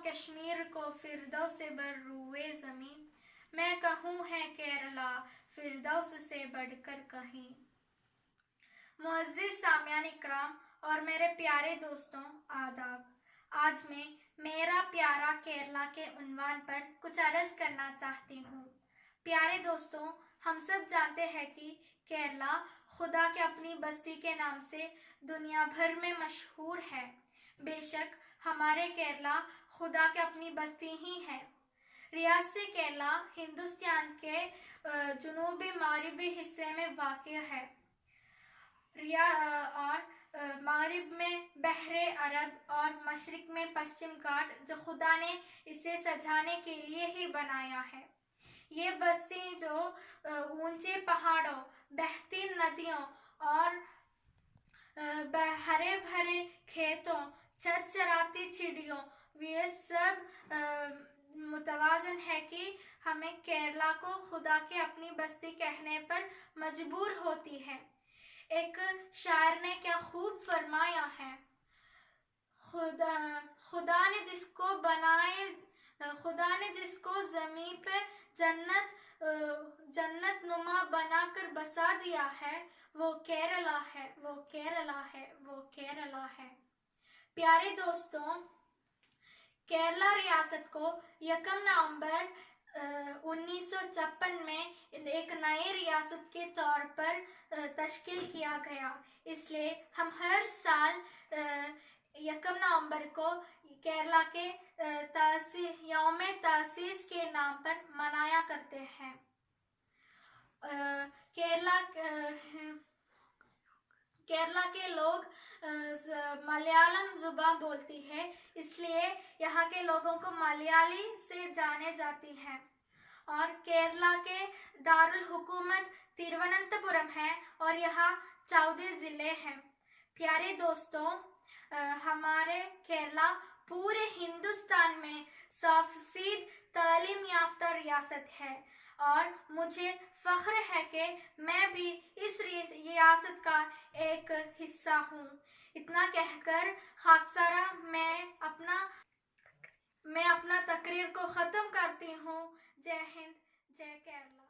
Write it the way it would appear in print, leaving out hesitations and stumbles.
کشمیر کو فردوس بر روئے زمین، میں کہوں ہے کیرلا فردوس سے بڑھ کر کہیں۔ معزز سامعین اکرام اور میرے پیارے دوستوں، آداب۔ آج میں میرا پیارا کیرلا کے عنوان پر کچھ عرض کرنا چاہتی ہوں۔ پیارے دوستوں، ہم سب جانتے ہیں کہ کیرلا خدا کے اپنی بستی کے نام سے دنیا بھر میں مشہور ہے۔ بے شک ہمارے کیرلا خدا کے اپنی بستی ہی ہے۔ ریاست کیرلا ہندوستان کے جنوبی مغربی حصے میں واقع ہے اور مغرب میں بحر عرب اور مشرق میں پشچم گھاٹ، جو خدا نے اسے سجانے کے لیے ہی بنایا ہے۔ یہ بستی جو اونچے پہاڑوں، بہتی ندیوں اور ہرے بھرے کھیتوں، چرچراتی چڑیوں، یہ سب متوازن ہے کہ ہمیں کیرلا کو خدا کے اپنی بستی کہنے پر مجبور ہوتی ہے۔ ایک شاعر نے کیا خوب فرمایا ہے، خدا نے جس کو زمین پہ جنت نما بنا کر بسا دیا ہے، وہ کیرلا ہے، وہ کیرلا ہے، وہ کیرلا ہے۔ پیارے دوستوں، کیرلا ریاست کو 1 نومبر 1956 میں ایک نئی ریاست کے طور پر تشکیل کیا گیا۔ اس لیے ہم ہر سال 1 نومبر کو کیرلا کے یوم تاسیس کے نام پر منایا کرتے ہیں۔ کیرلا کے لوگ ملیالم زبان بولتی ہے، اس لیے یہاں کے لوگوں کو ملیالی سے جانے جاتی ہیں۔ اور کیرلا کے دارالحکومت ترووننتپورم ہے اور یہاں 14 ضلع ہیں۔ پیارے دوستوں، ہمارے کیرلا پورے ہندوستان میں 100% تعلیم یافتہ ریاست ہے اور مجھے فخر ہے کہ میں بھی اس ریاست کا ایک حصہ ہوں۔ اتنا کہہ کر خاکسارہ میں اپنا تقریر کو ختم کرتی ہوں۔ جے ہند، جے کیرلا۔